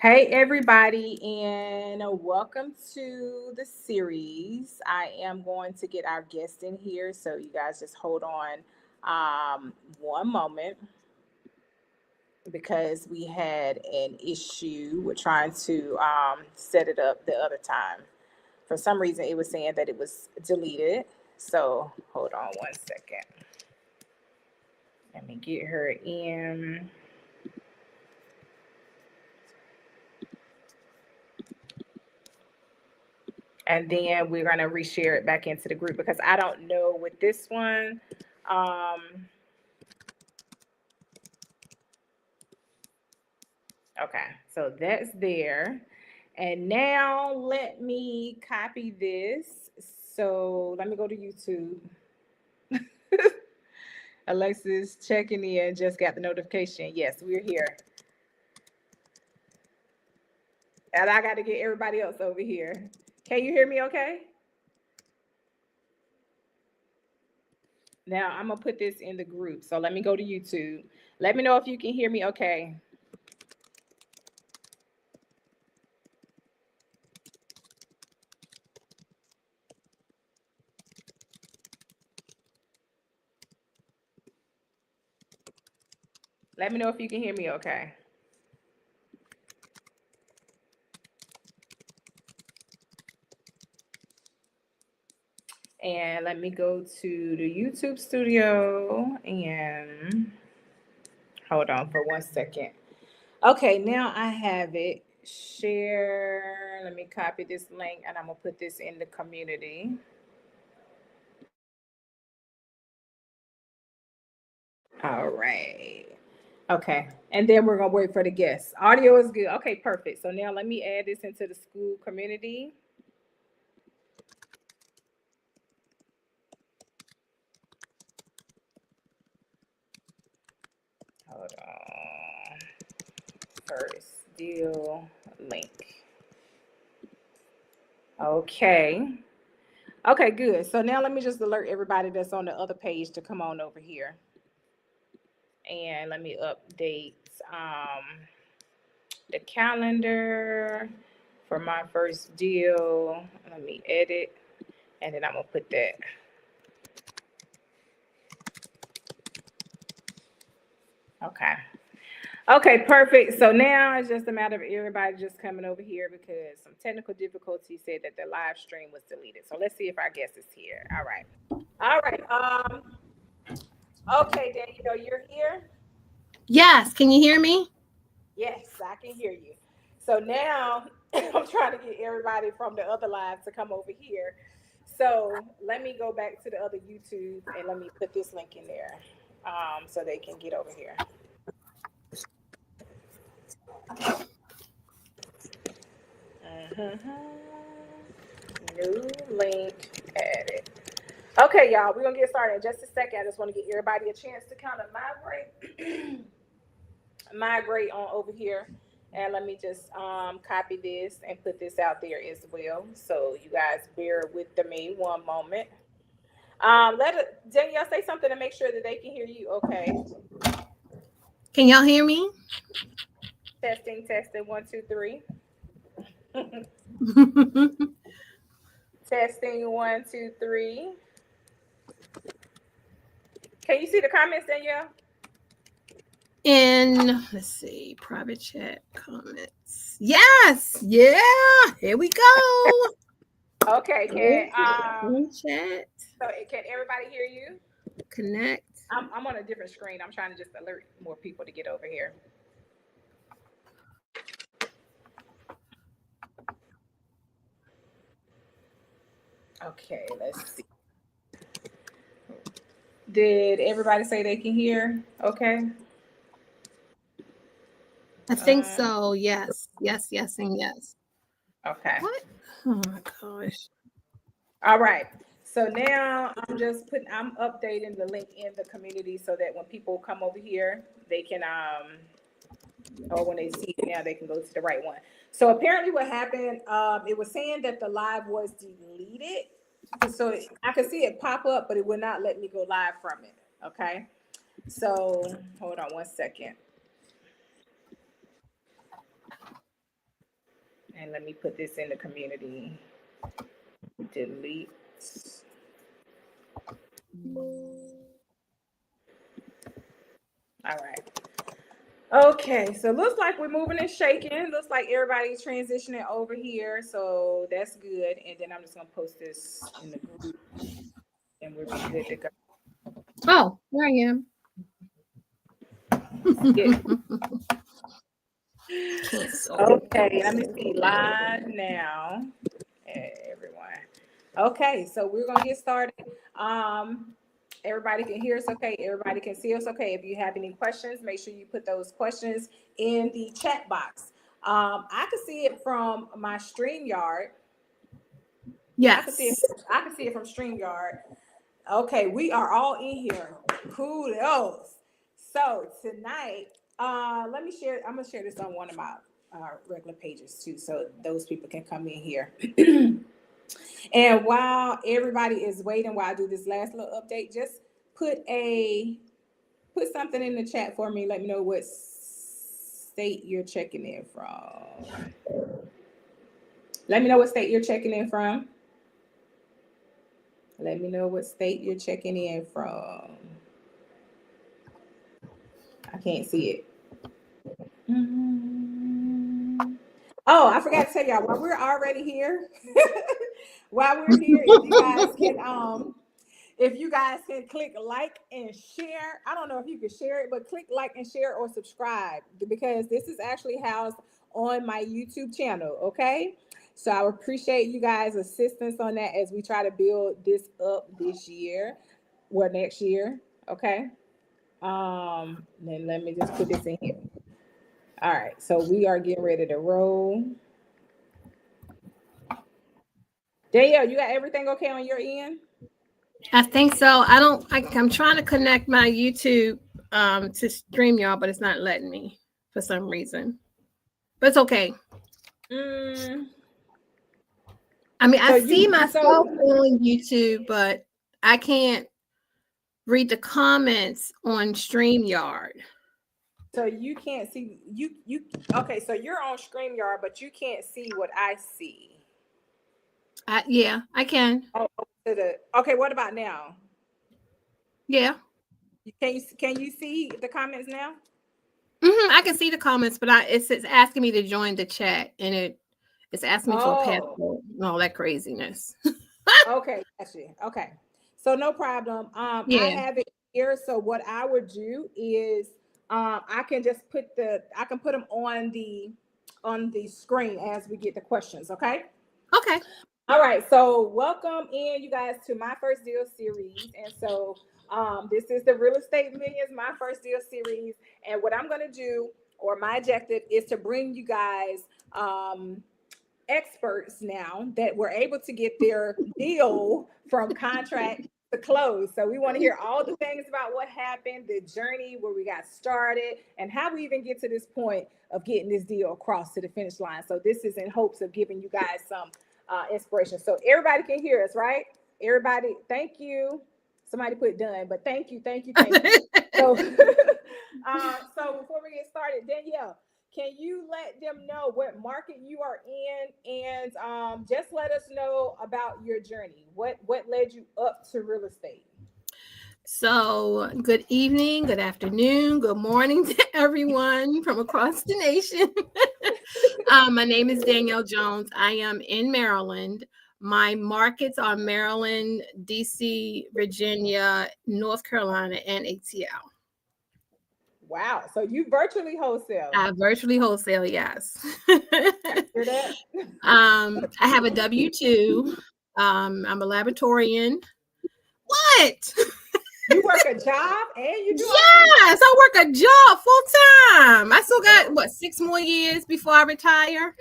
Hey, everybody, and welcome to the series. I am going to get our guest in here, so you guys just hold on one moment because we had an issue with trying to set it up the other time. For some reason, it was saying that it was deleted. So hold on one second. Let me get her in. And then we're going to reshare it back into the group because I don't know with this one. Um, okay, so that's there. And now let me copy this. So let me go to YouTube. Alexis checking in, just got the notification. Yes, we're here. And I got to get everybody else over here. Can you hear me okay? Now I'm going to put this in the group. So let me go to YouTube. Let me know if you can hear me okay. Let me know if you can hear me okay. And let me go to the YouTube studio and hold on for 1 second. Okay, now I have it. Share. Let me copy this link and I'm going to put this in the community. All right. Okay. And then we're going to wait for the guests. Audio is good. Okay, perfect. So now let me add this into the school community. Hold on. First deal link. Okay. Okay, good. So now let me just alert everybody that's on the other page to come on over here. And let me update the calendar for my first deal. Let me edit, and then I'm going to put that. Okay. Okay, perfect. So now it's just a matter of everybody just coming over here because some technical difficulties said that the live stream was deleted. So let's see if our guest is here. All right. All right. Okay, Daniel, you're here? Yes, can you hear me? Yes, I can hear you. So now I'm trying to get everybody from the other live to come over here. So let me go back to the other YouTube and let me put this link in there so they can get over here. New link added. Okay, y'all, we're gonna get started in just a second. I just want to give everybody a chance to kind of migrate on over here. And let me just copy this and put this out there as well. So you guys bear with me one moment. Danielle say something to make sure that they can hear you. Okay. Can y'all hear me? Testing, testing, 1, 2, 3. Testing, 1, 2, 3. Can you see the comments, Danielle? And let's see, private chat comments. Yes, yeah, here we go. Okay, Chat, so can everybody hear you? connect. I'm on a different screen. I'm trying to just alert more people to get over here. Okay, let's see. Did everybody say they can hear? Okay. I think Um, so. Yes, yes, yes, and yes. okay. What? Oh my gosh. All right. So now I'm updating the link in the community so that when people come over here, they can or when they see it now they can go to the right one. So apparently what happened, it was saying that the live was deleted. So I could see it pop up, but it would not let me go live from it. Okay. So hold on 1 second. And let me put this in the community. Delete. All right. Okay, so looks like we're moving and shaking. Looks like everybody's transitioning over here, so that's good. And then I'm just gonna post this in the group, and we'll be good to go. Oh, there I am. Cancel. Okay, let me see. Live now, everyone. Okay, so we're gonna get started. Everybody can hear us okay. Everybody can see us okay. If you have any questions, make sure you put those questions in the chat box. I can see it from my StreamYard. Yes. I can see it from StreamYard. Okay, we are all in here. Kudos. So tonight, let me share. I'm gonna share this on one of my regular pages too, so those people can come in here. And while everybody is waiting, while I do this last little update, just put something in the chat for me. Let me know what state you're checking in from. Let me know what state you're checking in from. Let me know what state you're checking in from. I can't see it. Oh, I forgot to tell y'all, while we're already here, if you guys can click like and share. I don't know if you can share it, but click like and share or subscribe, because this is actually housed on my YouTube channel, okay? So I appreciate you guys' assistance on that as we try to build this up this year or next year, okay? Then let me just put this in here. All right, so we are getting ready to roll. Danielle, you got everything okay on your end? I think so. I'm trying to connect my YouTube to StreamYard, but it's not letting me for some reason. But it's okay. I mean, I see myself on YouTube, but I can't read the comments on StreamYard. So you can't see you okay, so you're on StreamYard, but you can't see what I see. Yeah, I can. Oh, okay, what about now? Yeah. Can you see the comments now? I can see the comments, but it's asking me to join the chat, and it's asking me for a password and all that craziness. Okay, gotcha. Okay, so no problem. I have it here. So what I would do is I can put them on the screen as we get the questions. Okay. All right, so welcome in, you guys, to my first deal series. And so this is the Real Estate Millions, my first deal series. And what I'm going to do, or my objective, is to bring you guys experts now that were able to get their deal from contract to close. So we want to hear all the things about what happened, the journey where we got started, and how we even get to this point of getting this deal across to the finish line. So this is in hopes of giving you guys some inspiration. So everybody can hear us, right? Everybody, thank you. Somebody put done, but thank you. So, so before we get started, Danielle, can you let them know what market you are in, and just let us know about your journey? What led you up to real estate? So, good evening, good afternoon, good morning to everyone from across the nation. My name is Danielle Jones. I am in Maryland. My markets are Maryland, DC, Virginia, North Carolina, and ATL. Wow. So you virtually wholesale? I virtually wholesale, yes. Hear that? I have a W-2. I'm a laboratorian. What? You work a job and you do? Yes, I work a job full time. I still got 6 more years before I retire.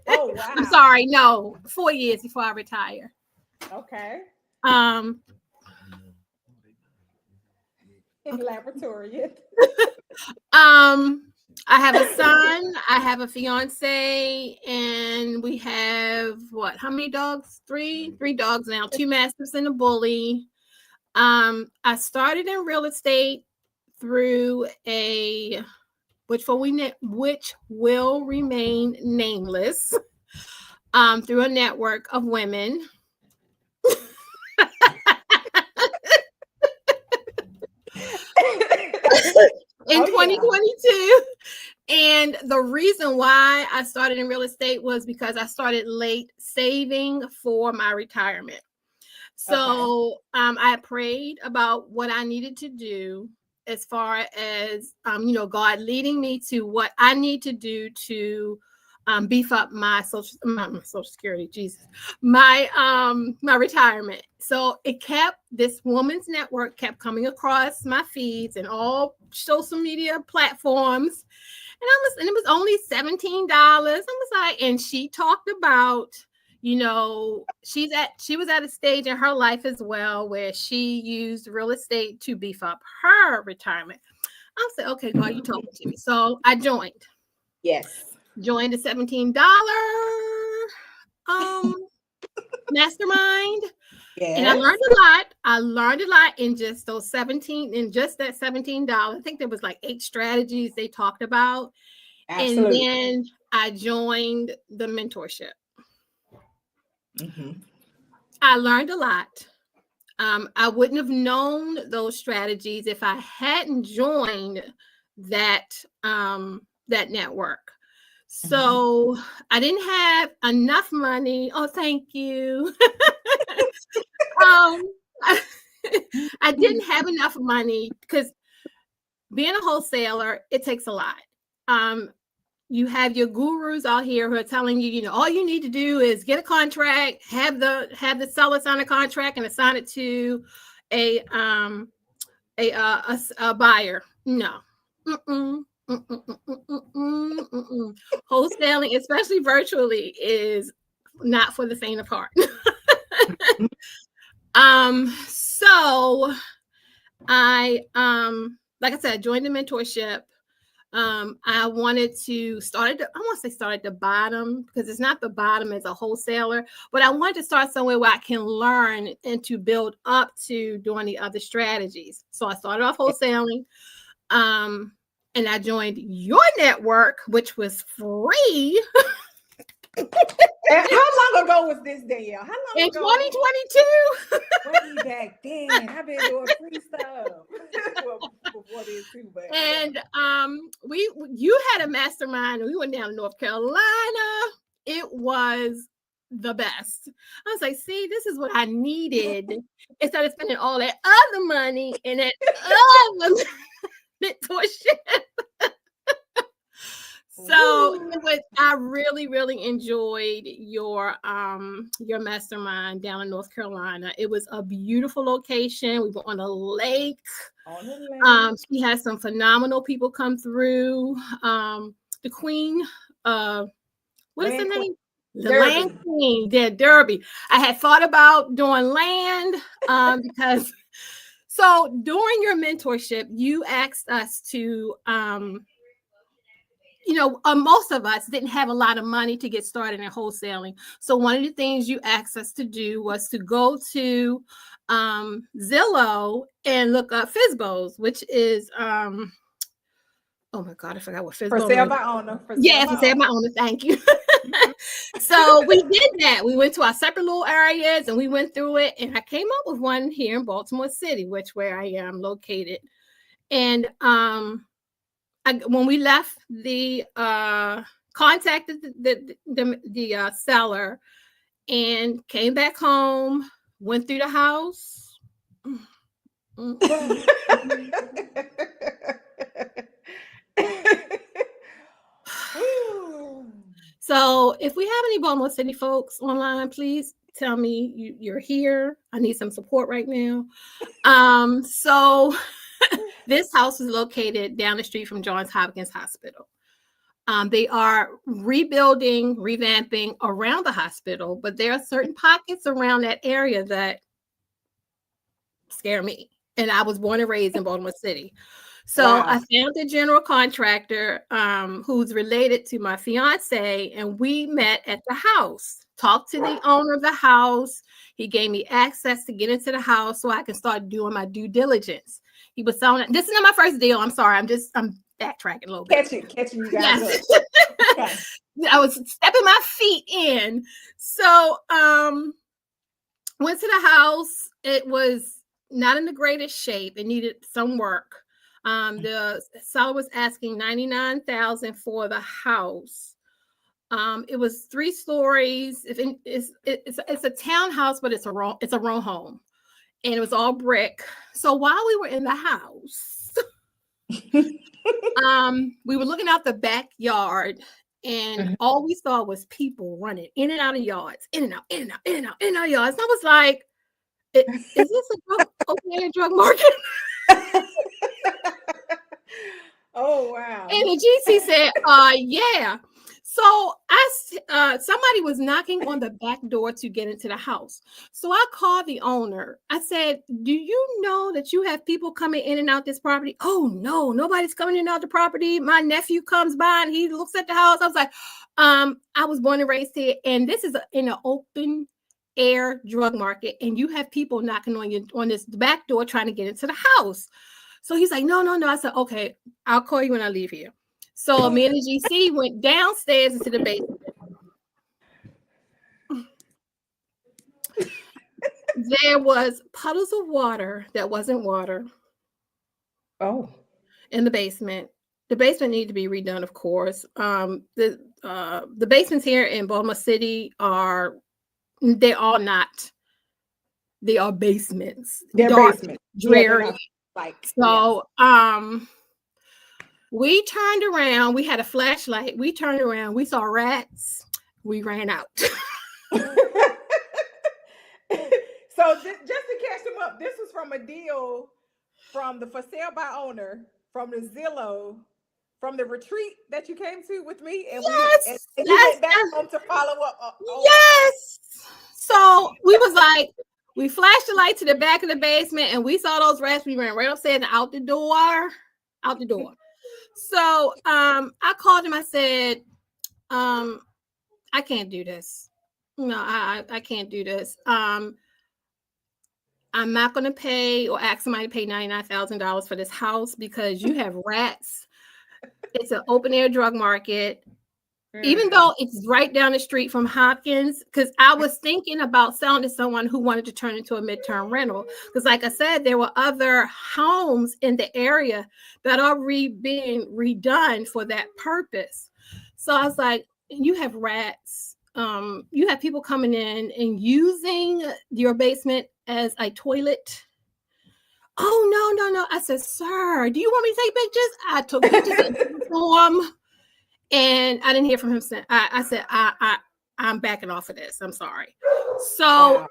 Oh wow. I'm sorry, no, 4 years before I retire. Okay. Laboratorian. I have a son, I have a fiance, and we have how many dogs? Three dogs now, 2 mastiffs and a bully. I started in real estate through which will remain nameless, through a network of women. In 2022. And the reason why I started in real estate was because I started late saving for my retirement. So I prayed about what I needed to do as far as, God leading me to what I need to do to beef up my social security, Jesus, my retirement. So this woman's network kept coming across my feeds and all social media platforms. And it was only $17. I was like, and she talked about, she was at a stage in her life as well where she used real estate to beef up her retirement. I said, okay, God, you talking to me. So I joined. Yes. Joined the $17 mastermind. Yes. And I learned a lot in just that $17. I think there was like 8 strategies they talked about. Absolutely. And then I joined the mentorship. Mm-hmm. I learned a lot. I wouldn't have known those strategies if I hadn't joined that network. So I didn't have enough money. Oh, thank you. I didn't have enough money because being a wholesaler, it takes a lot. You have your gurus out here who are telling you, all you need to do is get a contract, have the seller sign a contract and assign it to a buyer. No. Wholesaling, especially virtually, is not for the faint of heart. So I like I said, joined the mentorship. I wanted to start at the bottom because it's not the bottom as a wholesaler, but I wanted to start somewhere where I can learn and to build up to doing the other strategies. So I started off wholesaling. And I joined your network, which was free. How long ago was this, Danielle? How long in ago? 2022. Way back then. I've been doing free stuff. Well, before this too, but and you had a mastermind. We went down to North Carolina. It was the best. I was like, see, this is what I needed instead of spending all that other money and that other mentorship. So I really, really enjoyed your mastermind down in North Carolina. It was a beautiful location. We were on a lake. She had some phenomenal people come through. The Queen, what is the name? The Land Queen, Derby. I had thought about doing land because so during your mentorship, you asked us to most of us didn't have a lot of money to get started in wholesaling. So one of the things you asked us to do was to go to Zillow and look up FSBOs, which is oh my God, I forgot what FSBO is. For sale by owner. For sale by owner. Thank you. So we did that. We went to our separate little areas and we went through it. And I came up with one here in Baltimore City, where I am located. And when we left, contacted the seller and came back home, went through the house. So if we have any Baltimore City folks online, please tell me you're here. I need some support right now. So this house is located down the street from Johns Hopkins Hospital. They are rebuilding, revamping around the hospital, but there are certain pockets around that area that scare me. And I was born and raised in Baltimore City. So wow. I found a general contractor who's related to my fiance, and we met at the house, talked to the owner of the house. He gave me access to get into the house so I can start doing my due diligence. He was selling it. This is not my first deal. I'm sorry. I'm backtracking a little bit. Catching you guys. Yes. I was stepping my feet in. So went to the house. It was not in the greatest shape. It needed some work. The seller was asking $99,000 for the house. It was 3 stories. It's a townhouse, but it's a row home, and it was all brick. So while we were in the house, we were looking out the backyard, and all we saw was people running in and out of yards, in and out, in and out, in and out, in and out of yards. And I was like, "Is this a drug market?" Oh wow! And the GC said, "Yeah." So somebody was knocking on the back door to get into the house. So I called the owner. I said, "Do you know that you have people coming in and out this property?" "Oh no, nobody's coming in and out the property. My nephew comes by and he looks at the house." I was like, "I was born and raised here, and this is in an open air drug market, and you have people knocking on this back door trying to get into the house." So he's like, "No." I said, "Okay, I'll call you when I leave here." So me and the GC went downstairs into the basement. There was puddles of water that wasn't water. Oh. In the basement. The basement needed to be redone, of course. The basements here in Baltimore City are basements. They're basements. Dreary. Yeah, like so we turned around. We had a flashlight. We turned around. We saw rats. We ran out. So just to catch them up, this was from a deal from the for sale by owner, from the Zillow, from the retreat that you came to with me, and yes, we went back home to follow up. Yes. So we was like, we flashed the light to the back of the basement, and we saw those rats. We ran right upstairs and out the door. So I called him. I said, I can't do this. No, I can't do this. I'm not going to pay or ask somebody to pay $99,000 for this house because you have rats. It's an open air drug market. Even though it's right down the street from Hopkins, because I was thinking about selling to someone who wanted to turn into a midterm rental. Because like I said, there were other homes in the area that are being redone for that purpose. So I was like, you have rats. You have people coming in and using your basement as a toilet. "Oh, no. I said, "Sir, do you want me to take pictures?" I took pictures and I didn't hear from him since. I said, I'm backing off of this. I'm sorry. So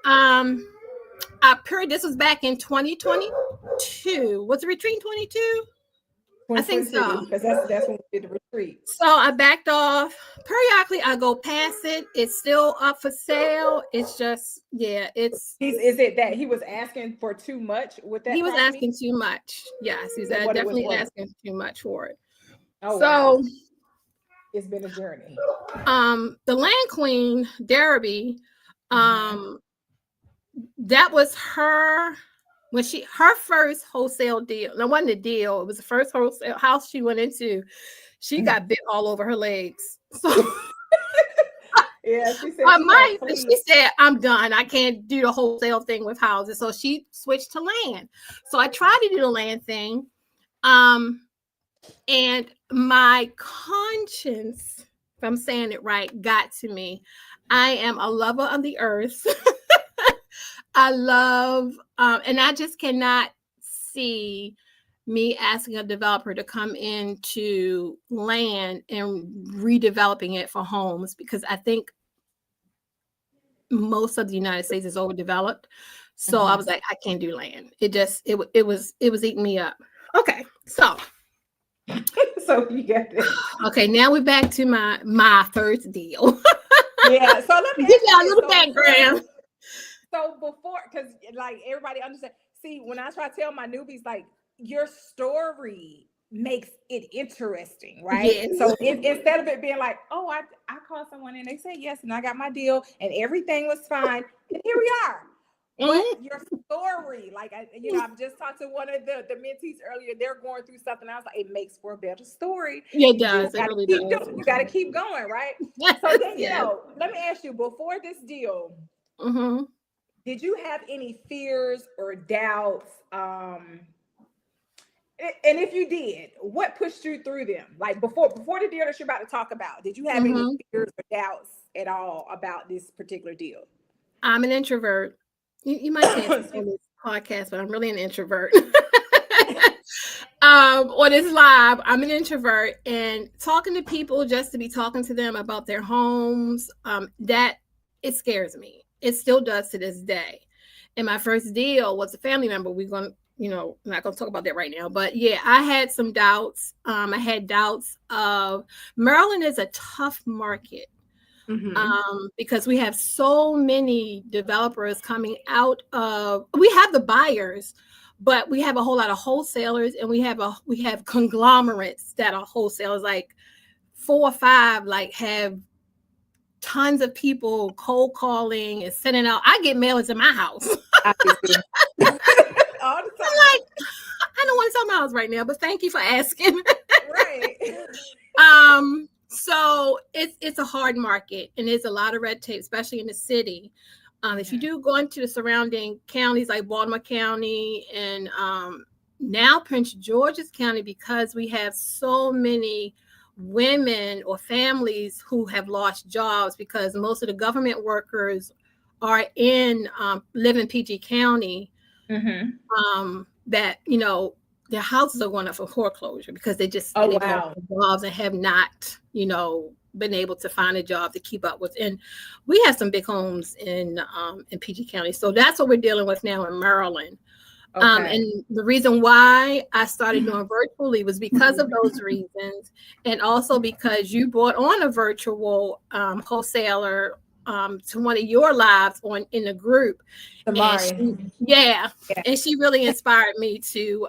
this was back in 2022. Was the retreat in 22? I think so. Because that's when we did the retreat. So I backed off. Periodically, I go past it. It's still up for sale. It's just, is it that he was asking for too much with that? He was asking too much. Yes, he's definitely asking too much for it. Oh, so. Wow. It's been a journey. The Land Queen, Derby, that was her first wholesale deal. No, it wasn't a deal. It was the first wholesale house she went into. She got bit all over her legs. So yeah, she said, she said, "I'm done. I can't do the wholesale thing with houses." So she switched to land. So I tried to do the land thing. And my conscience, if I'm saying it right, got to me. I am a lover of the earth. I love, and I just cannot see me asking a developer to come into land and redeveloping it for homes, because I think most of the United States is overdeveloped. So I was like, I can't do land. It was eating me up. Okay, so you got this. Okay, now we're back to my first deal. Yeah, so let me give y'all a little background. So before, because like everybody understand, see, when I try to tell my newbies, like, your story makes it interesting, right? Yes. So instead of it being like, oh, I called someone and they said yes, and I got my deal and everything was fine, and here we are. But your story, like I've just talked to one of the mentees earlier. They're going through something. I was like, it makes for a better story. Yeah, it does. It really does. You got to keep going, right? So then, let me ask you. Before this deal, did you have any fears or doubts? And if you did, what pushed you through them? Like before the deal that you're about to talk about, did you have any fears or doubts at all about this particular deal? I'm an introvert. You might say this on this podcast, but I'm really an introvert. On this live, I'm an introvert, and talking to people just to be talking to them about their homes, that it scares me. It still does to this day. And my first deal was a family member. We're going to, not going to talk about that right now, but yeah, I had some doubts. I had doubts of Maryland is a tough market. Because we have so many developers coming out of, we have the buyers, but we have a whole lot of wholesalers, and we have conglomerates that are wholesalers, like 4 or 5, like have tons of people cold calling and sending out. I get mailers in my house. All the time. I'm like, I don't want to sell my house right now, but thank you for asking. Right. So it's a hard market, and there's a lot of red tape, especially in the city. If you do go into the surrounding counties like Baltimore County and now Prince George's County, because we have so many women or families who have lost jobs because most of the government workers are live in PG County, that, their houses are going up for foreclosure because they just jobs and have not, been able to find a job to keep up with. And we have some big homes in PG County. So that's what we're dealing with now in Maryland. And the reason why I started doing virtually was because of those reasons. And also because you brought on a virtual wholesaler to one of your lives in the group. And she really inspired me to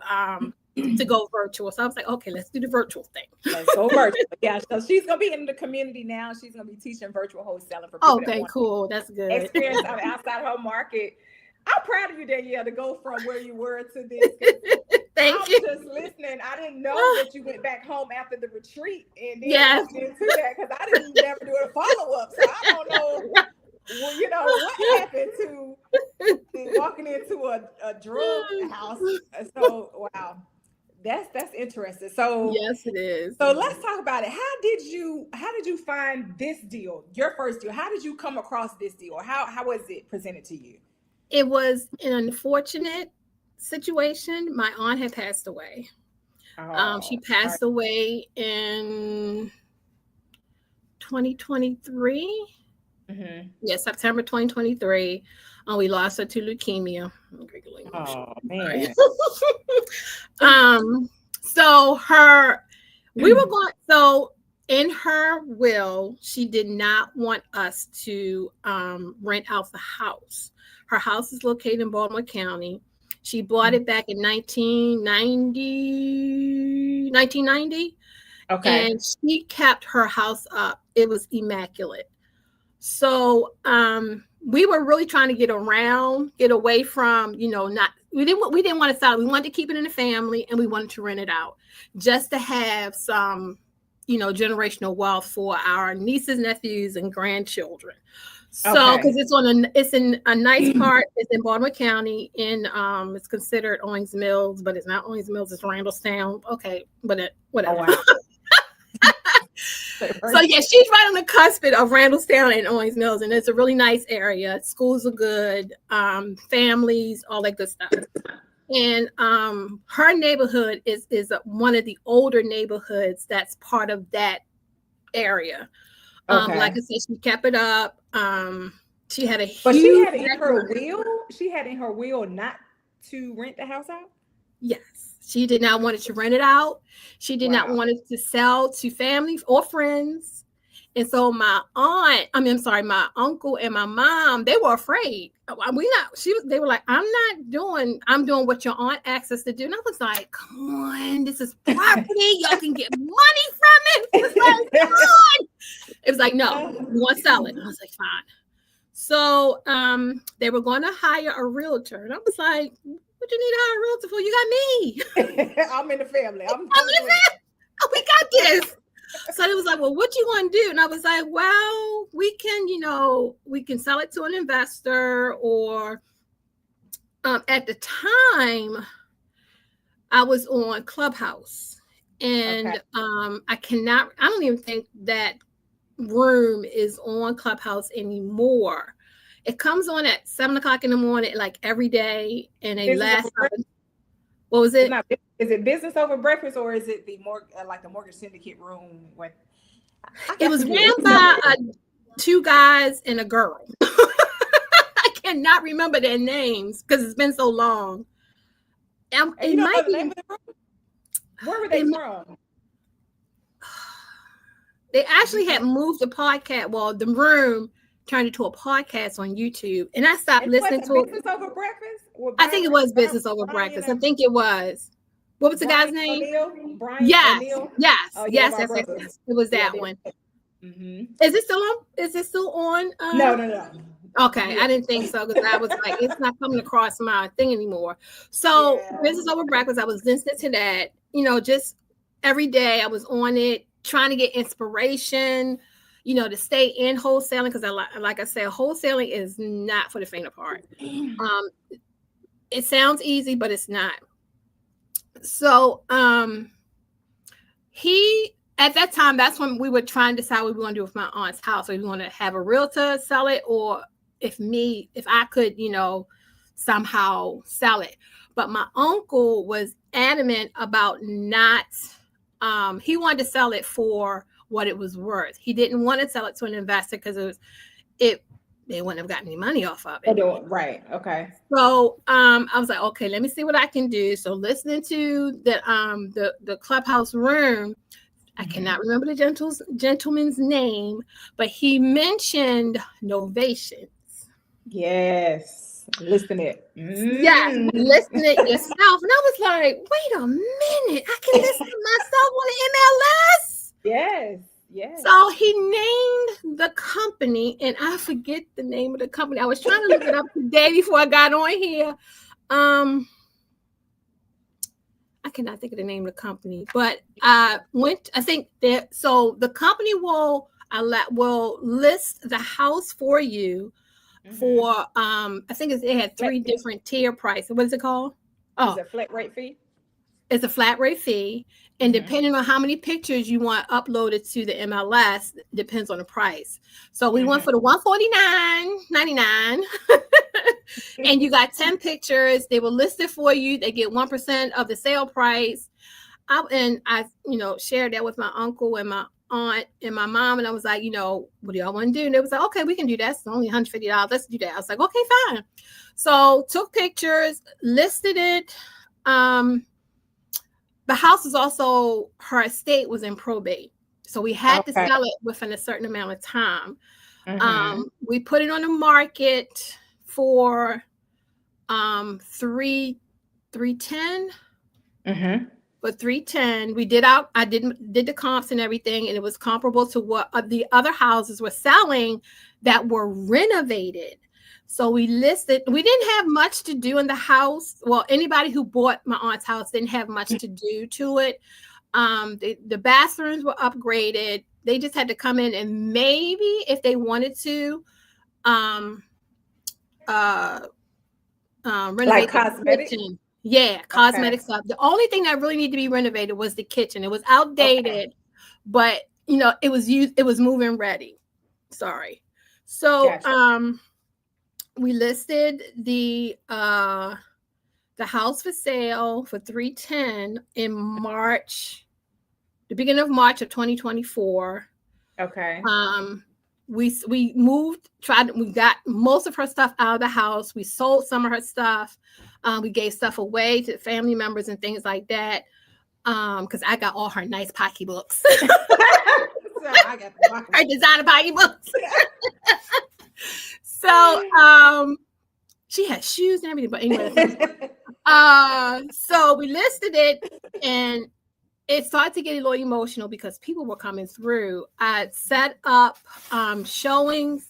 go virtual. So I was like, okay, let's do the virtual thing. Let's go virtual. Yeah, so she's gonna be in the community now. She's gonna be teaching virtual wholesaling for people. Okay, cool. That's good. Experience outside her market. I'm proud of you, Danielle, to go from where you were to this. Thank you. I was just listening. I didn't know that you went back home after the retreat and then into that, because I didn't never do a follow-up. So I don't know, what happened to walking into a drug house. So wow. That's interesting. So yes, it is. So let's talk about it. How did you find this deal, your first deal? How did you come across this deal? How was it presented to you? It was an unfortunate situation. My aunt had passed away. She passed away in 2023. Yeah, September 2023. We lost her to leukemia. Oh man. So in her will, she did not want us to rent out the house. Her house is located in Baltimore County. She bought it back in 1990. Okay. And she kept her house up. It was immaculate. So we were really trying to get away from, we didn't want to sell it. We wanted to keep it in the family, and we wanted to rent it out just to have some, generational wealth for our nieces, nephews, and grandchildren. So, because it's in a nice part, it's in Baltimore County, it's considered Owings Mills, but it's not Owings Mills, it's Randallstown. Okay, but whatever. Oh, wow. So yeah, she's right on the cusp of Randallstown and Owings Mills, and it's a really nice area. Schools are good, families, all that good stuff. And her neighborhood is one of the older neighborhoods that's part of that area. Like I said, she kept it up. She had a huge. But she had in her will. She had in her will not to rent the house out. Yes, she did not want it to rent it out. She did not want it to sell to family or friends. And so my uncle and my mom, they were afraid. They were like, I'm doing what your aunt asked us to do. And I was like, come on, this is property. Y'all can get money from it. It was like, come on. It was like, no, we want to sell it. And I was like, fine. So they were going to hire a realtor, and I was like, "What you need to hire a realtor for? You got me. I'm in the family. I'm Oh, we got this." So it was like, "Well, what you want to do?" And I was like, "Well, we can sell it to an investor, or at the time I was on Clubhouse, and I don't even think that room is on Clubhouse anymore. It comes on at 7:00 in the morning, like every day, and they last. What was it? Is it Business Over Breakfast, or is it the Mortgage Syndicate room? It was ran by two guys and a girl. I cannot remember their names because it's been so long. It might be. The name of the room? Where were they from? They actually had moved the podcast. Well, the room turned into a podcast on YouTube, and I stopped listening to Business Over Breakfast. I think it was Business Over Breakfast. I think it was. What was the guy's name? Brian yes, O'Neill? yes, oh, yes. It was that one. Mm-hmm. Is it still on? Is it still on? No. Okay, I didn't think so because I was like, it's not coming across my thing anymore. So Business Over Breakfast, I was listening to that. Just every day I was on it, trying to get inspiration. To stay in wholesaling because like I said, wholesaling is not for the faint of heart. It sounds easy, but it's not. So he at that time, that's when we were trying to decide what we were going to do with my aunt's house. So we want to have a realtor sell it, or if I could, somehow sell it. But my uncle was adamant about not. He wanted to sell it for what it was worth. He didn't want to sell it to an investor because they wouldn't have gotten any money off of it. Right. Okay. So I was like, okay, let me see what I can do. So listening to the Clubhouse room, I cannot remember the gentleman's name, but he mentioned Novations. Yes. Listen it. Yes, listen it yourself. And I was like, wait a minute, I can listen to myself on the MLS? Yes. So he named the company, and I forget the name of the company. I was trying to look it up today before I got on here. I cannot think of the name of the company, but so the company will list the house for you for I think it had 3 different tier prices. What is it called? Oh, it's a flat rate fee. It's a flat rate fee, and depending on how many pictures you want uploaded to the MLS, depends on the price. So we went for the $149.99, and you got 10 pictures. They will list it for you. They get 1% of the sale price. I shared that with my uncle and my aunt and my mom, and I was like, what do y'all want to do? And they was like, okay, we can do that. It's only $150. Let's do that. I was like, okay, fine. So took pictures, listed it. The house is also, her estate was in probate. So we had to sell it within a certain amount of time. We put it on the market for $310. For $310. We did I did the comps and everything, and it was comparable to what the other houses were selling that were renovated. So we listed, we didn't have much to do in the house. Well, anybody who bought my aunt's house didn't have much to do to it. The bathrooms were upgraded. They just had to come in and maybe if they wanted to renovate like cosmetic. Yeah, cosmetic stuff. The only thing that really needed to be renovated was the kitchen. It was outdated, but it was move-in ready. Sorry. So gotcha. We listed the house for sale for $310 in March, the beginning of March of 2024. Okay. We we got most of her stuff out of the house. We sold some of her stuff. We gave stuff away to family members and things like that. Because I got all her nice pocketbooks. I got her designer pocketbooks. So she had shoes and everything, but anyway. So we listed it, and it started to get a little emotional because people were coming through. I set up showings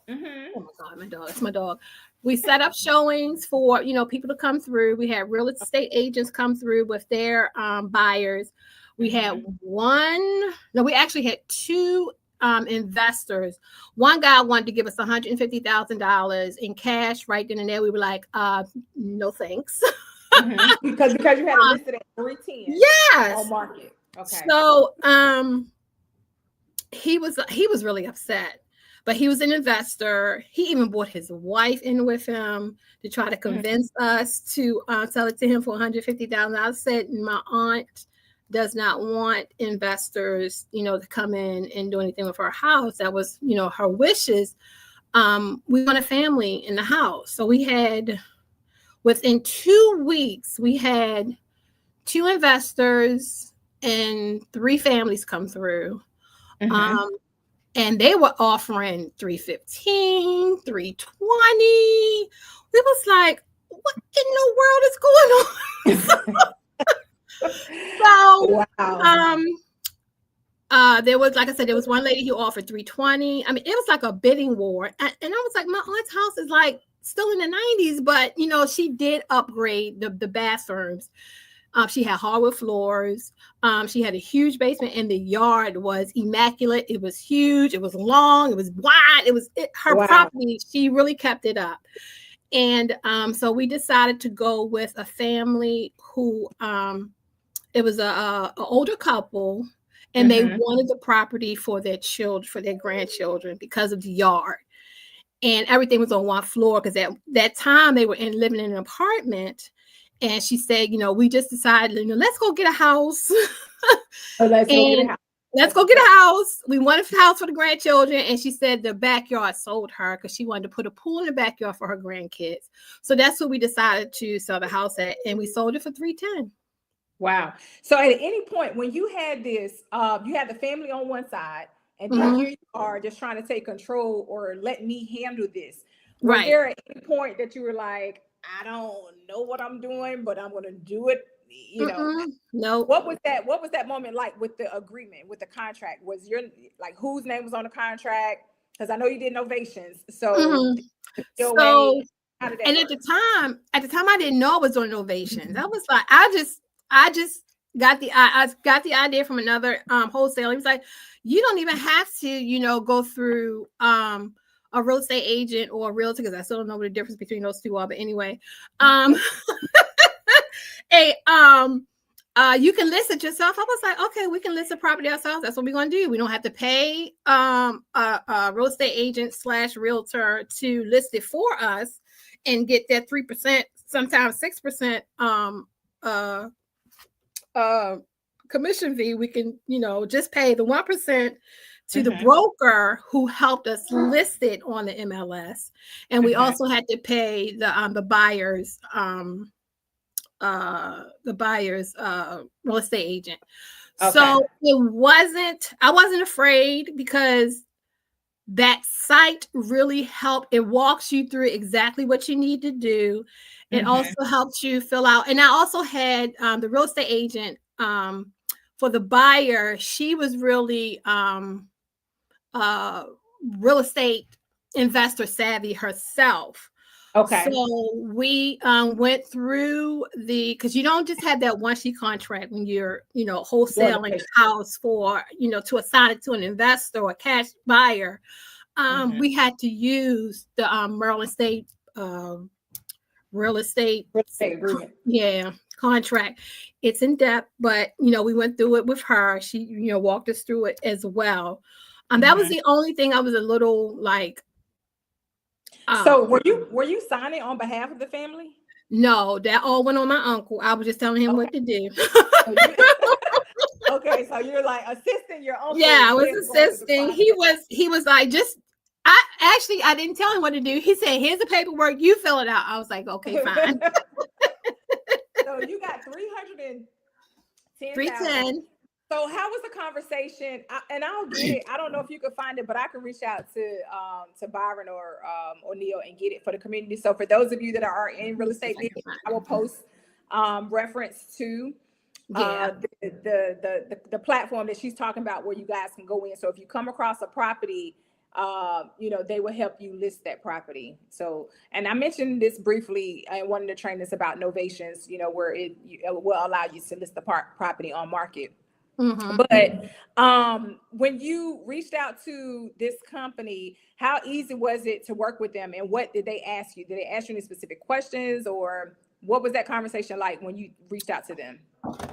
Mm-hmm. Oh my God, my dog. It's my dog. We set up showings for, people to come through. We had real estate agents come through with their buyers. We had we actually had two investors. One guy wanted to give us $150,000 in cash right then and there. We were like, no thanks. Mm-hmm. Because you had it listed at 310 yes. on market. Okay. So he was really upset. But he was an investor. He even brought his wife in with him to try to convince us to sell it to him for $150,000. I said, my aunt does not want investors, to come in and do anything with her house. That was, her wishes. We want a family in the house. So we had, within 2 weeks, we had 2 investors and 3 families come through. And they were offering $315, $320. We was like, what in the world is going on? So, wow. There was, like I said, there was one lady who offered $320. I mean, it was like a bidding war. And I was like, my aunt's house is like still in the 90s, but she did upgrade the bathrooms. She had hardwood floors. She had a huge basement, and the yard was immaculate. It was huge. It was long. It was wide. Her property. She really kept it up. And so we decided to go with a family who it was a older couple, and they wanted the property for their children, for their grandchildren, because of the yard. And everything was on one floor because at that time they were living in an apartment. And she said, we just decided, let's go get a house. Let's go get a house. We wanted a house for the grandchildren. And she said the backyard sold her because she wanted to put a pool in the backyard for her grandkids. So that's what we decided to sell the house at. And we sold it for $310. Wow. So at any point when you had this, you had the family on one side, and then here you are just trying to take control or let me handle this. Was there at any point that you were like, I don't know what I'm doing, but I'm going to do it. No. What was that moment like with the agreement, with the contract? Was your whose name was on the contract? Because I know you did novations. So, how did that work? At the time I didn't know I was doing novations. I was like, I just got the idea from another wholesaler. He was like, you don't even have to, go through a real estate agent or a realtor, because I still don't know what the difference between those two are. But anyway, you can list it yourself. I was like, okay, we can list the property ourselves. That's what we're going to do. We don't have to pay a real estate agent / realtor to list it for us and get that 3%, sometimes 6% commission fee. We can, just pay the 1% to the broker who helped us list it on the MLS. And we also had to pay the buyer's real estate agent. So I wasn't afraid, because that site really helped. It walks you through exactly what you need to do. It also helps you fill out. And I also had the real estate agent for the buyer. She was really real estate investor savvy herself. Okay. So we went through because you don't just have that one sheet contract when you're, wholesaling a house for, to assign it to an investor or a cash buyer. We had to use the Maryland State real estate agreement. Contract. It's in depth, but we went through it with her. She, walked us through it as well. That was the only thing I was a little like. So were you signing on behalf of the family? No, that all went on my uncle. I was just telling him what to do. Okay, so you're like assisting your uncle. Yeah, I was assisting. He was like, I didn't tell him what to do. He said, here's the paperwork, you fill it out. I was like, okay, fine. So you got $310,000. $310,000. So how was the conversation? I'll get it. I don't know if you could find it, but I can reach out to Byron or Neil and get it for the community. So for those of you that are in real estate, I will post reference to the platform that she's talking about where you guys can go in. So if you come across a property they will help you list that property. So, and I mentioned this briefly in one of the trainings about novations, where it will allow you to list the property on market. Mm-hmm. But when you reached out to this company, how easy was it to work with them, and what did they ask you? Did they ask you any specific questions, or what was that conversation like when you reached out to them?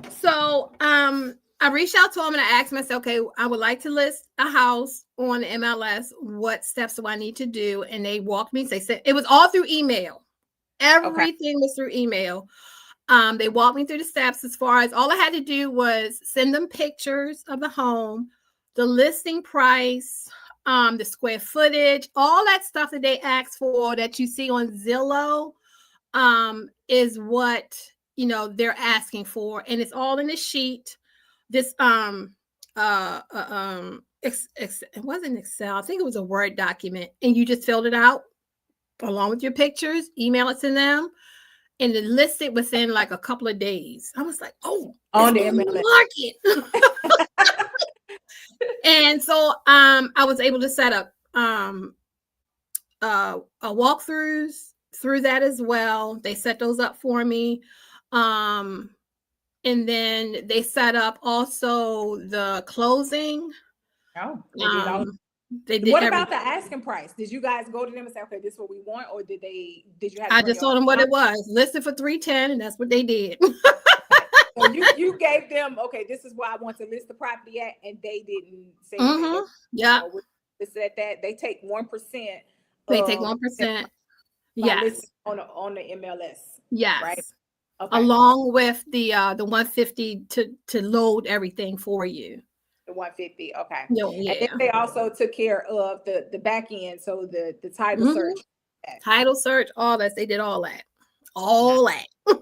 So I reached out to them and I asked myself, okay, I would like to list a house on the MLS. What steps do I need to do? And they walked me. They said it was all through email. Everything was through email. They walked me through the steps as far as all I had to do was send them pictures of the home, the listing price, the square footage, all that stuff that they asked for that you see on Zillow is what they're asking for, and it's all in a sheet. This it wasn't Excel. I think it was a Word document, and you just filled it out along with your pictures, email it to them, and then list it within like a couple of days. I was like, oh, on the market. And so I was able to set up walkthroughs through that as well. They set those up for me. And then they set up also the closing. Oh, they did what everything. About the asking price? Did you guys go to them and say, okay, this is what we want, or did you have to I just told them what it was, listed for $310, and that's what they did. So you gave them, okay, this is where I want to list the property at, and they didn't say anything. Yeah. It's at that they take 1%. They take 1%. Yes. On the MLS. Yes. Right. Okay. Along with the 150 to load everything for you. The 150. Okay. Yeah. And then they also took care of the back end, so the title search. Title search, all that. They did all that. All that. Y'all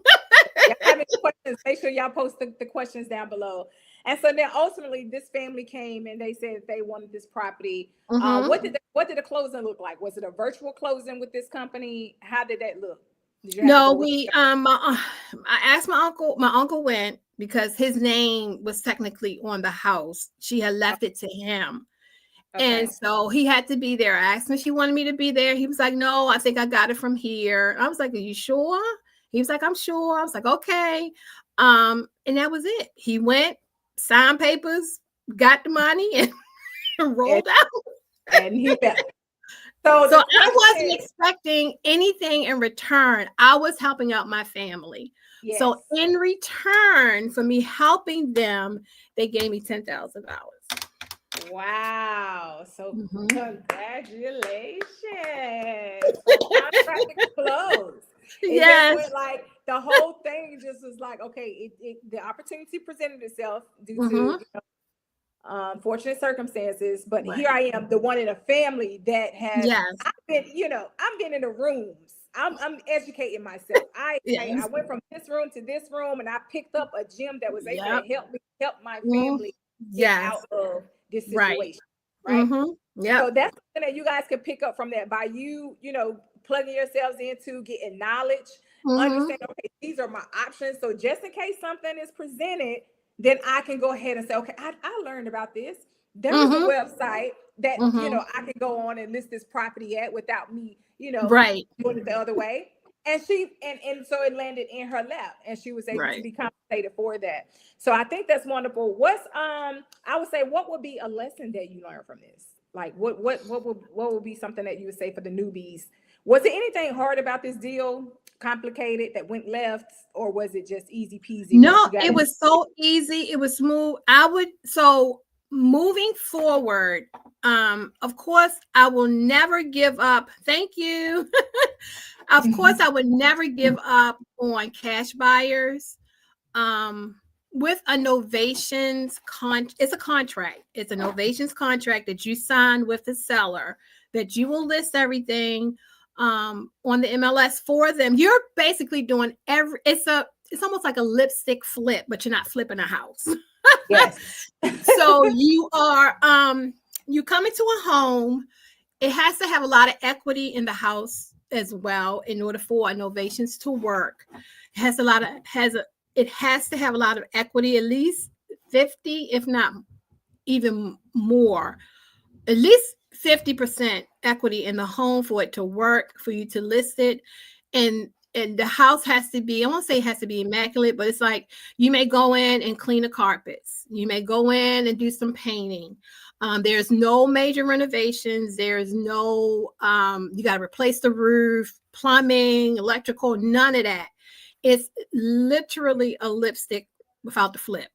have any questions? Make sure y'all post the questions down below. And so then ultimately this family came and they said they wanted this property. What did the closing look like? Was it a virtual closing with this company? How did that look? No, I asked my uncle. My uncle went because his name was technically on the house. She had left it to him. Okay. And so he had to be there. I asked him if she wanted me to be there. He was like, no, I think I got it from here. I was like, are you sure? He was like, I'm sure. I was like, okay. And that was it. He went, signed papers, got the money, and rolled out. And he left. So I wasn't expecting anything in return. I was helping out my family. Yes. So in return for me helping them, they gave me $10,000. Wow. So congratulations. Contract closed. Yes. Went like the whole thing just was like, okay, the opportunity presented itself due to fortunate circumstances, but here I am, the one in a family that has I've been in the rooms. I'm educating myself. I went from this room to this room, and I picked up a gem that was able to help my family get out of this situation. Right. Yeah. So that's something that you guys can pick up from that by plugging yourselves into getting knowledge, understand, okay, these are my options. So just in case something is presented, then I can go ahead and say, okay, I learned about this. There is a website that, I can go on and list this property at without me, doing it the other way. And she, and so it landed in her lap and she was able to be compensated for that. So I think that's wonderful. What's, I would say, what would be a lesson that you learned from this? Like what would be something that you would say for the newbies? Was there anything hard about this deal, complicated, that went left, or was it just easy peasy? No, it was so easy. It was smooth. So moving forward, of course, I will never give up. Thank you. Of course, I would never give up on cash buyers. With a novations it's a contract. It's a novations contract that you sign with the seller that you will list everything on the MLS for them. You're basically doing it's almost like a lipstick flip, but you're not flipping a house. Yes. So you are you come into a home. It has to have a lot of equity in the house as well in order for a novations to work. It has to have a lot of equity, at least 50, if not even more, at least 50% equity in the home for it to work, for you to list it. And the house has to be, I won't say it has to be immaculate, but it's like you may go in and clean the carpets. You may go in and do some painting. There's no major renovations. There's no, you got to replace the roof, plumbing, electrical, none of that. It's literally a lipstick without the flip.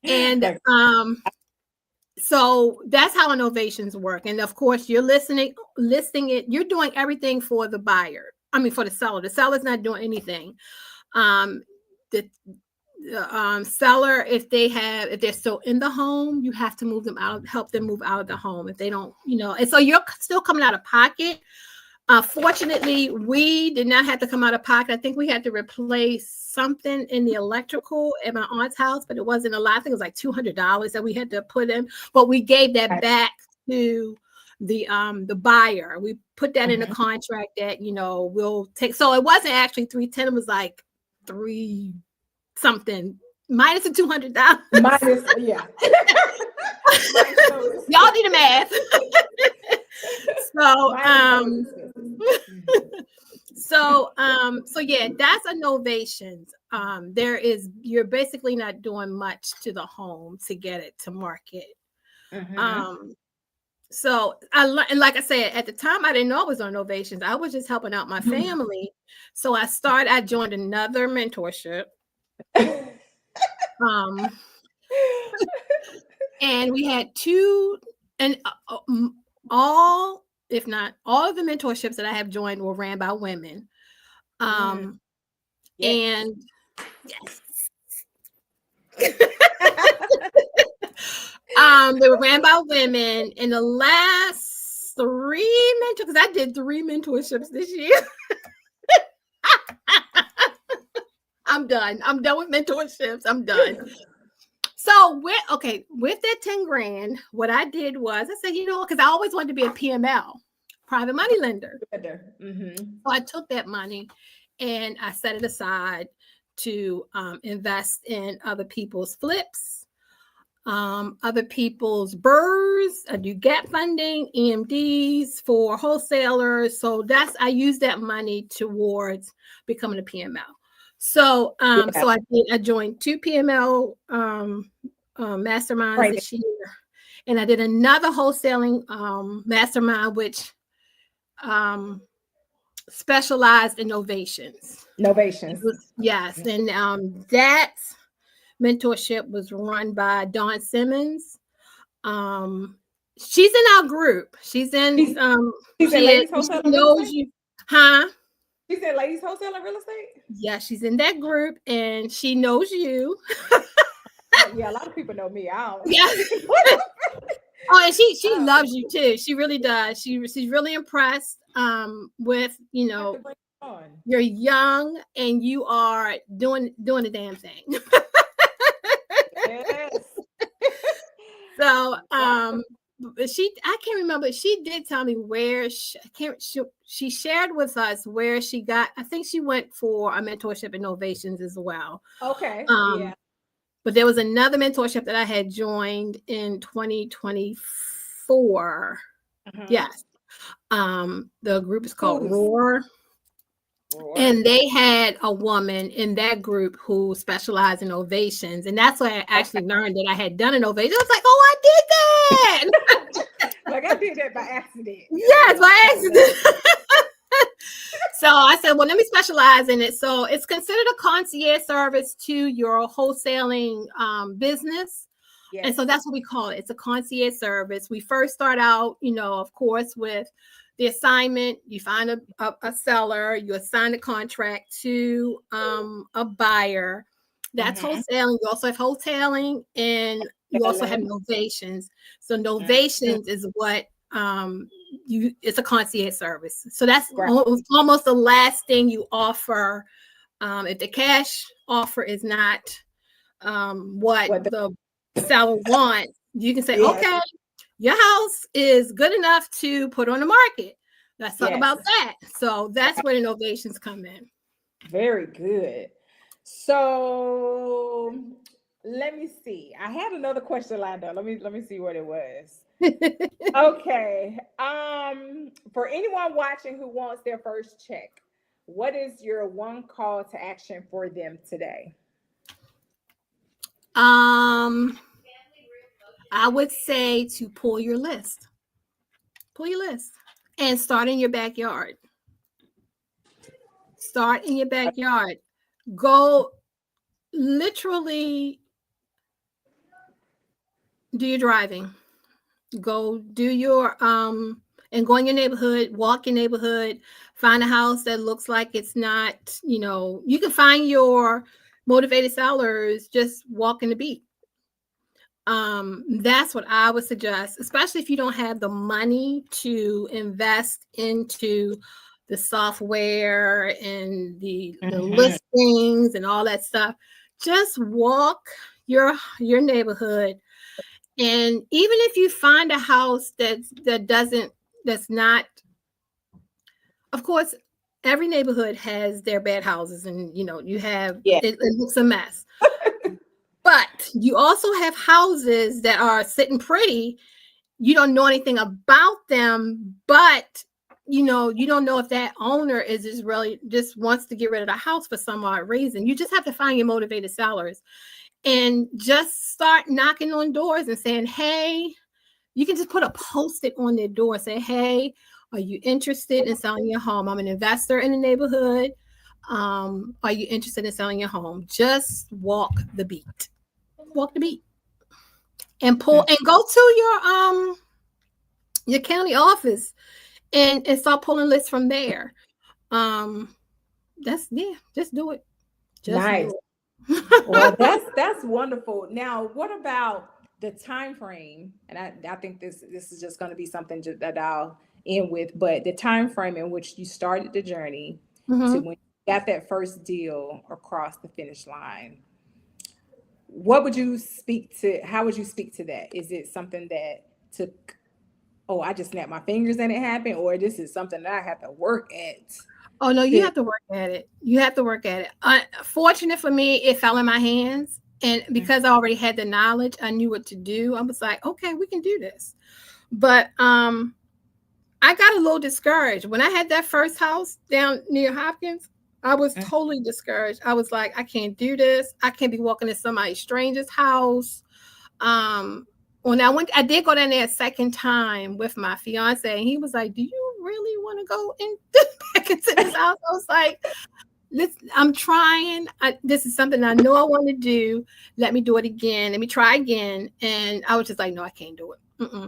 And so that's how innovations work. And of course, you're listing it, you're doing everything for the buyer. I mean, for the seller. The seller's not doing anything. The seller, if they're still in the home, you have to move them out, help them move out of the home if they don't, and so you're still coming out of pocket. Fortunately, we did not have to come out of pocket. I think we had to replace something in the electrical at my aunt's house, but it wasn't a lot. I think it was like $200 that we had to put in, but we gave that back to the buyer. We put that in the contract that, we'll take. So it wasn't actually $310. It was like $3 something minus the $200. Minus, yeah. Y'all do the math. So yeah, that's innovations. You're basically not doing much to the home to get it to market. So and like I said, at the time I didn't know it was innovations. I was just helping out my family. So I joined another mentorship. And we had two, and all, if not all of the mentorships that I have joined were ran by women. And yes. They were ran by women. In the last 3 because I did 3 mentorships this year. I'm done with mentorships. I'm done. So with that 10 grand, what I did was I said, because I always wanted to be a PML, private money lender. So I took that money and I set it aside to invest in other people's flips, other people's BRRRRs. I do gap funding, EMDs for wholesalers. So I use that money towards becoming a PML. So, so I joined 2 PML masterminds this year, and I did another wholesaling mastermind, which specialized in novations. Yes, and that mentorship was run by Dawn Simmons. She's in our group. She's in. She knows you, huh? She said ladies wholesale and real estate? Yeah, she's in that group and she knows you. Yeah, a lot of people know me. I don't. Yeah. Oh, and she loves you too. She really does. She's really impressed with, you're young and you are doing the damn thing. Yes. So I can't remember. She did tell me where she shared with us where she got. I think she went for a mentorship innovations as well. Okay. Yeah. But there was another mentorship that I had joined in 2024. Yes. The group is called Roar. And they had a woman in that group who specialized in ovations. And that's where I actually learned that I had done an ovation. I was like, oh, I did that. Like I did that by accident. Yes, by accident. So I said, well, let me specialize in it. So it's considered a concierge service to your wholesaling business. Yes. And so that's what we call it. It's a concierge service. We first start out, of course, with the assignment. You find a seller, you assign a contract to a buyer. That's wholesaling. You also have wholesaling and you also have novations. So novations is what it's a concierge service. So that's almost the last thing you offer. If the cash offer is not what the seller wants, you can say, okay, your house is good enough to put on the market. Let's talk about that. So that's where innovations come in. Very good. So let me see. I had another question lined up. Let me see what it was. Okay. For anyone watching who wants their first check, what is your one call to action for them today? I would say to pull your list. Pull your list and start in your backyard. Start in your backyard. Go literally do your driving. Go do your and go in your neighborhood, walk your neighborhood, find a house that looks like it's not, you can find your motivated sellers just walking the beat. That's what I would suggest, especially if you don't have the money to invest into the software and the listings and all that stuff. Just walk your neighborhood, and even if you find a house that's not, of course, every neighborhood has their bad houses, and you have it looks a mess. But you also have houses that are sitting pretty. You don't know anything about them, but you don't know if that owner is just wants to get rid of the house for some odd reason. You just have to find your motivated sellers and just start knocking on doors and saying, hey, you can just put a post-it on their door and say, hey, are you interested in selling your home? I'm an investor in the neighborhood. Are you interested in selling your home? Just walk the beat. Walk the beat. And pull and go to your county office and start pulling lists from there. Just do it. Nice. Well, that's wonderful. Now, what about the time frame? And I think this is just going to be something that I'll end with, but the time frame in which you started the journey to when you got that first deal across the finish line. What would you speak to? How would you speak to that? Is it something that took, I just snapped my fingers and it happened, or this is something that I have to work at? Oh, no, you have to work at it. You have to work at it. Fortunate for me, it fell in my hands. And because I already had the knowledge, I knew what to do. I was like, okay, we can do this. But I got a little discouraged. When I had that first house down near Hopkins, I was totally discouraged. I was like, I can't do this. I can't be walking in somebody stranger's house. When I did go down there a second time with my fiance, and he was like, do you really want to go back into this house? I was like, I'm trying. This is something I know I want to do. Let me do it again. Let me try again. And I was just like, no, I can't do it.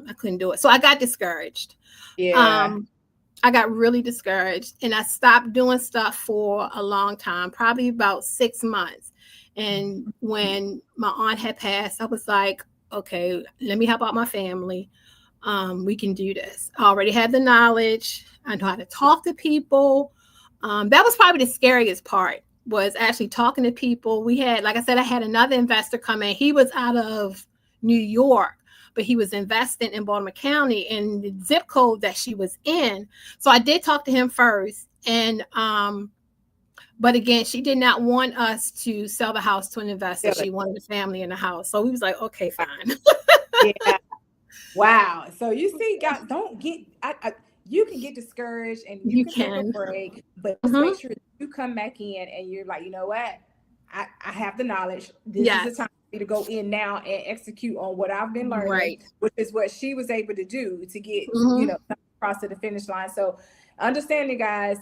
I couldn't do it. So I got discouraged. Yeah. I got really discouraged, and I stopped doing stuff for a long time, probably about 6 months. And when my aunt had passed, I was like, okay, let me help out my family. We can do this. I already had the knowledge. I know how to talk to people. That was probably the scariest part, was actually talking to people. We had, like I said, I had another investor come in. He was out of New York, but he was investing in Baltimore County in the zip code that she was in. So I did talk to him first. And, but again, she did not want us to sell the house to an investor. She wanted the family in the house. So we was like, okay, fine. Yeah. Wow. So you see, guys, don't get, you can get discouraged and you can take a break, but just make sure you come back in and you're like, you know what? I have the knowledge. This is the time for me to go in now and execute on what I've been learning, which is what she was able to do to get, across to the finish line. So understanding, guys,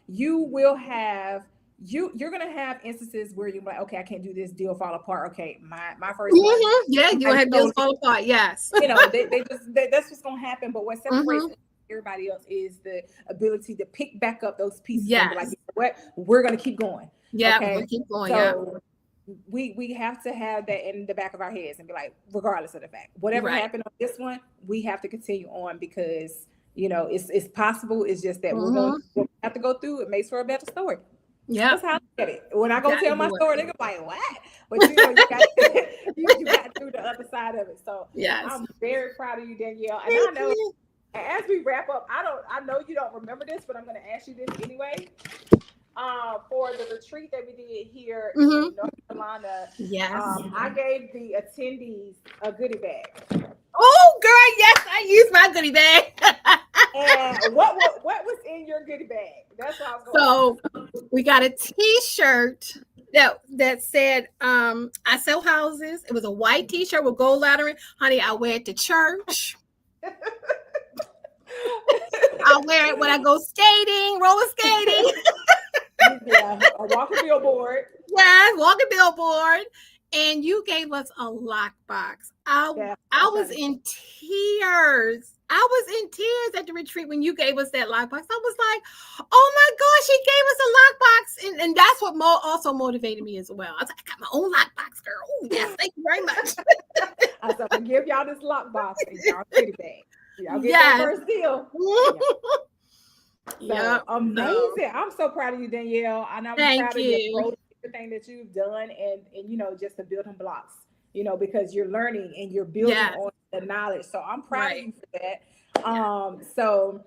you will have, you're going to have instances where you're like, okay, I can't do this, deal fall apart. Okay. My first one. Yeah. You have deals fall apart. Yes. That's what's going to happen. But what separates everybody else is the ability to pick back up those pieces and be like, you know what, we're going to keep going. Yeah, okay? we'll keep going. So we have to have that in the back of our heads and be like, regardless of the fact, whatever happened on this one, we have to continue on because it's possible. It's just that we're going to have to go through. It makes for a better story. Yeah, that's how I look at it. When I go tell my story, they're like, "What?" But you got through the other side of it. So I'm very proud of you, Danielle. And I know. As we wrap up, I know you don't remember this, but I'm going to ask you this anyway. For the retreat that we did here in North Carolina, I gave the attendees a goodie bag. Oh, girl, yes, goodie bag. And what was in your goodie bag? That's what I was going So we got a T-shirt that said I sell houses. It was a white T-shirt with gold lettering. Honey, I wear it to church. I wear it when I go skating, roller skating. Yeah, a walking billboard. Yes, walking billboard. And you gave us a lockbox. I was in tears. I was in tears at the retreat when you gave us that lockbox. I was like, oh my gosh, he gave us a lockbox. And that's what also motivated me as well. I was like, I got my own lockbox, girl. Oh, yes, thank you very much. I said, I'm going to give y'all this lockbox and y'all goodie bag. Y'all get that first deal. Yeah. So, amazing. I'm so proud of you, Danielle. And I'm proud of your growth, everything that you've done, and you know, just the building blocks, you know, because you're learning and you're building on the knowledge. So I'm proud of you for that. So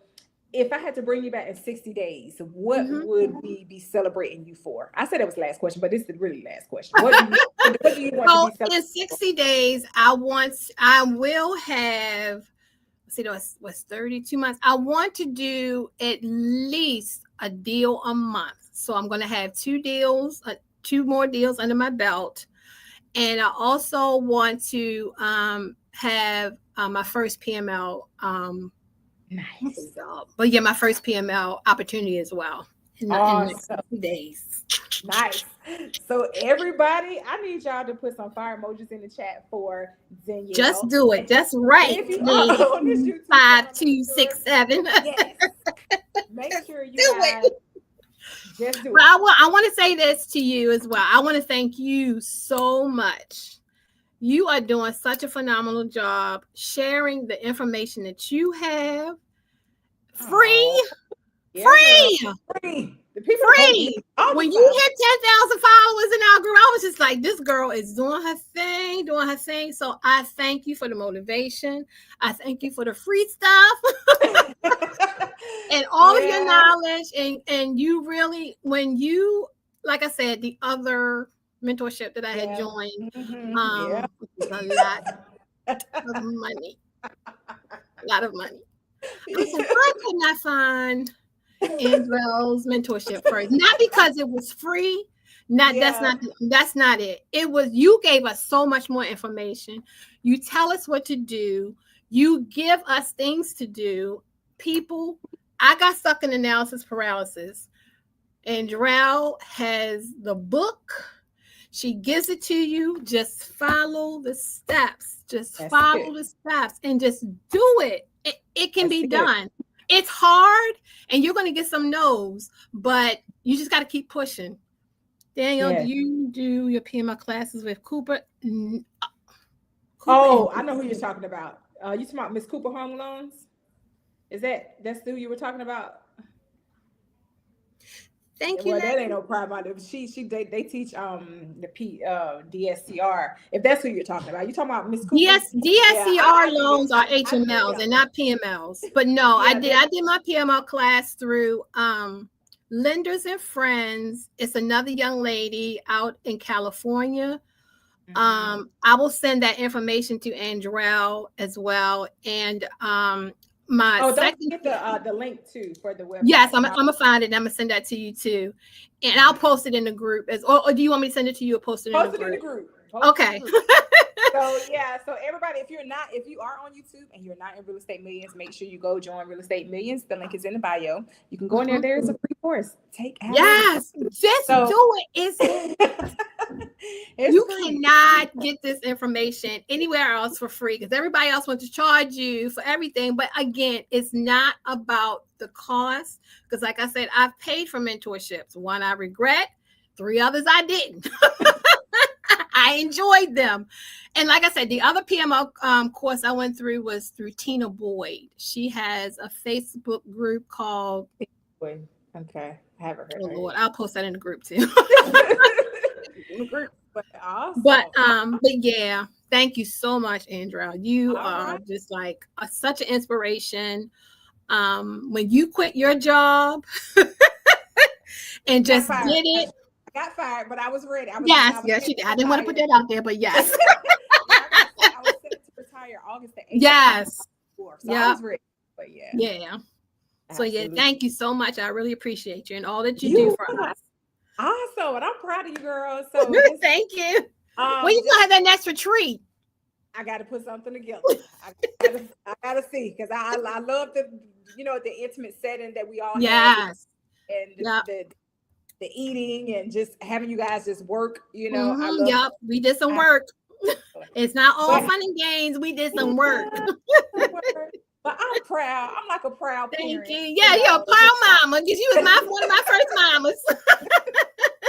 if I had to bring you back in 60 days, what would we be celebrating you for? I said it was the last question, but this is the really last question. What do you want to be celebrating? In 60 days, I will have, see, that was 32 months. I want to do at least a deal a month. So I'm going to have 2 deals, 2 more deals under my belt. And I also want to have my first PML. Nice. But yeah, my first PML opportunity as well in the next 2 days. Nice. So everybody, I need y'all to put some fire emojis in the chat for Danielle. Just do it. Just write. 5, 2, 6, 7. Yes. Make sure you do guys it. Just do it. But I want to say this to you as well. I want to thank you so much. You are doing such a phenomenal job sharing the information that you have. Free. The people free. When you hit 10,000 followers in our group, I was just like, this girl is doing her thing. So I thank you for the motivation. I thank you for the free stuff and all of your knowledge. And you really, when you, like I said, the other mentorship that I had joined, was a lot of money. A lot of money. I said, why couldn't I find Andrell's mentorship first? Not because it was free. That's not it. It was, you gave us so much more information. You tell us what to do. You give us things to do. People, I got stuck in analysis paralysis. Andrell has the book. She gives it to you. Just follow the steps. Follow the steps and just do it. It can be done. It's hard and you're going to get some no's, but you just got to keep pushing. Danielle, do you do your PML classes with Cooper? Oh, I know who you're talking about. You talking about Miss Cooper Home Loans? That's who you were talking about? Thank you. Well, that ain't no problem. They teach the DSCR. If that's who you're talking about, you talking about Miss Cooper? Yes, DSCR loans are HMLs and not PMLs. But no, I did my PML class through Lenders and Friends. It's another young lady out in California. I will send that information to Andrell as well. And don't forget the link too for the website. Yes, I'm gonna find it and I'm gonna send that to you too. And I'll post it in the group or do you want me to send it to you or post it in the group? Okay. So everybody, if you are on YouTube and you're not in Real Estate Millions, make sure you go join Real Estate Millions. The link is in the bio. You can go in there. There's a free course. Take action. Yes, just do it. You cannot get this information anywhere else for free because everybody else wants to charge you for everything. But again, it's not about the cost because, like I said, I've paid for mentorships. 1 I regret, 3 others I didn't. I enjoyed them. And like I said, the other PML course I went through was through Tina Boyd. She has a Facebook group called... Okay, I haven't heard of it. Lord, I'll post that in the group too. But awesome. But yeah, thank you so much, Andrell. You are just like such an inspiration. When you quit your job and just did it. I got fired, but I was ready. Yes, you did. I didn't want to put that out there, but yes. I was set to retire August the 8th. Yes. So I was ready. But yeah. Yeah. So yeah, Absolutely. thank you so much. I really appreciate you and all that you do for us. Awesome. And I'm proud of you, girl. So thank you. When you gonna have that next retreat? I got to put something together. I gotta see, because I love the intimate setting that we all have, and the eating and just having you guys just work. I love. Yep, we did some work. It's not all fun and games. We did some work. But I'm proud. I'm like a proud Thank parent. you. Yeah, you're a proud mama because you was one of my first mamas.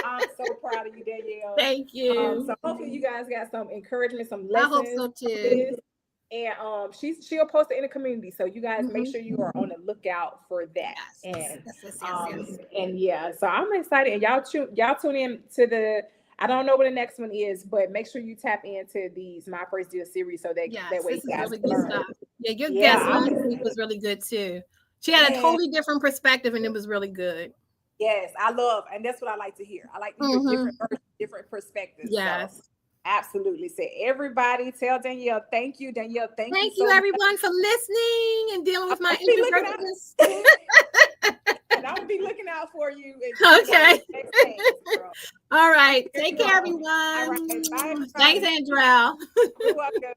I'm so proud of you, Danielle. Thank you. So hopefully you guys got some encouragement, some lessons. I hope so too. And she'll post it in the community, so you guys make sure you are on the lookout for that. Yes. And yeah, so I'm excited. And y'all tune in to the. I don't know what the next one is, but make sure you tap into these My First Deal series so that that way you guys really learn. Good stuff. Yeah, your guest last week was really good too. She had a totally different perspective, and it was really good. Yes, I love, and that's what I like to hear. I like to hear different perspectives. Yes. So, absolutely. So everybody tell Danielle, thank you, Danielle. Thank you so everyone much for listening and dealing with my introvertedness. And I'm gonna be looking out for you. Okay. All right. Take care, everyone. All right. Bye. Thanks, Andrell. You're welcome.